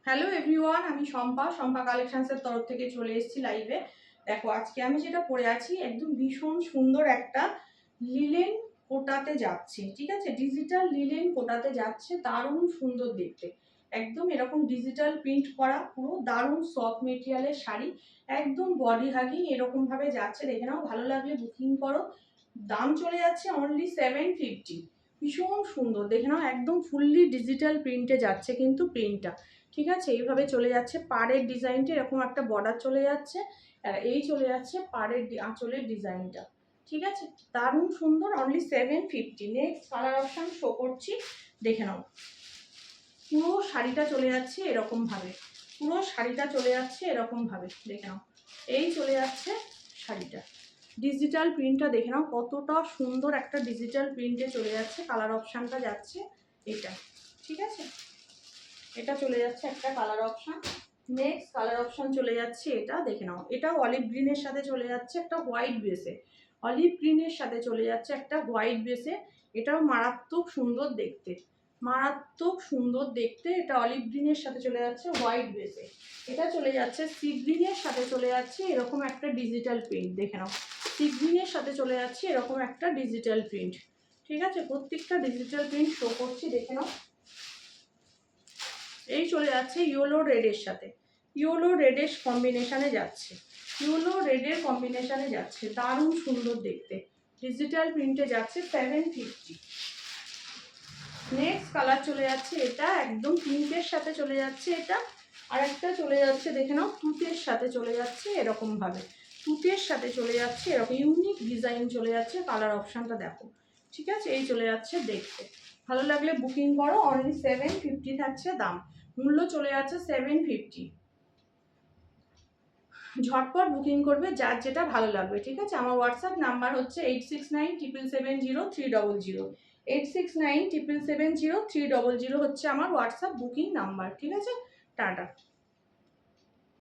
Hello everyone, আমি শম্পা কালেকশনসের তরফ থেকে চলে এসেছি লাইভে। দেখো আজকে আমি যেটা পরে আছি একদম ভীষণ সুন্দর একটা লিলেন কোটাতে যাচ্ছে, ঠিক আছে, ডিজিটাল লিলেন কোটাতে যাচ্ছে, দারুণ সুন্দর দেখতে। একদম এরকম ডিজিটাল প্রিন্ট করা পুরো দারুণ সফট মেটেরিয়ালের শাড়ি, একদম বডি হাগিং এরকম ভাবে যাচ্ছে। দেখে নাও, ভালো লাগলে বুকিং করো। দাম চলে যাচ্ছে অনলি 750। ভীষণ সুন্দর, দেখে নাও, একদম ফুললি ডিজিটাল প্রিন্টে যাচ্ছে কিন্তু প্রিন্টটা, ঠিক আছে। এইভাবে চলে যাচ্ছে পাড়ের ডিজাইনটা, এরকম একটা বর্ডার চলে যাচ্ছে, আর এই চলে যাচ্ছে পাড়ের আঁচলের ডিজাইনটা, ঠিক আছে। দারুণ সুন্দর, only 750। Next colour option show করছি, দেখে নাও। পুরো শাড়িটা চলে যাচ্ছে এরকম ভাবে, পুরো শাড়িটা চলে যাচ্ছে এরকম ভাবে, দেখে নাও। এই চলে যাচ্ছে শাড়িটা, ডিজিটাল প্রিন্টটা দেখে নাও কতটা সুন্দর একটা ডিজিটাল প্রিন্টে চলে যাচ্ছে। কালার অপশানটা যাচ্ছে এটা, ঠিক আছে। এটা চলে যাচ্ছে একটা colour option. Next colour option চলে যাচ্ছে এটা, দেখে নাও। এটাও অলিভ গ্রিনের সাথে চলে যাচ্ছে একটা হোয়াইট বেসে, অলিভ গ্রিনের সাথে চলে যাচ্ছে একটা হোয়াইট বেসে। এটাও মারাত্মক সুন্দর দেখতে, মারাত্মক সুন্দর দেখতে। এটা অলিভ গ্রিনের সাথে চলে যাচ্ছে হোয়াইট বেসে। এটা চলে যাচ্ছে সি গ্রিনের সাথে চলে যাচ্ছে এরকম একটা ডিজিটাল প্রিন্ট, দেখে নাও। সি গ্রিনের সাথে চলে যাচ্ছে এরকম একটা ডিজিটাল প্রিন্ট, ঠিক আছে। প্রত্যেকটা ডিজিটাল প্রিন্ট শো করছি, দেখে নাও। এই চলে যাচ্ছে ইয়েলো রেডের সাথে, ইয়েলো রেডের কম্বিনেশনে যাচ্ছে, ইয়েলো রেডের কম্বিনেশনে যাচ্ছে, দারুণ সুন্দর দেখতে। ডিজিটাল প্রিন্টে যাচ্ছে 750। নেক্সট কালার চলে যাচ্ছে এটা, একদম পিঙ্কের সাথে চলে যাচ্ছে এটা। আর একটা চলে যাচ্ছে, দেখে নাও, তুতের সাথে চলে যাচ্ছে এরকম ভাবে, তুতের সাথে চলে যাচ্ছে এরকম ইউনিক ডিজাইন চলে যাচ্ছে। কালার অপশানটা দেখো, ঠিক আছে। এই চলে যাচ্ছে দেখতে, ভালো লাগলে বুকিং করো। অনলি 750 থাকছে দাম, মূল্য চলে যাচ্ছে 750। ঝটপট বুকিং করবে যার যেটা ভালো লাগবে, ঠিক আছে। আমার হোয়াটসঅ্যাপ নাম্বার হচ্ছে 8697770300, 8697770300 হচ্ছে আমার হোয়াটসঅ্যাপ বুকিং নাম্বার, ঠিক আছে। টাটা।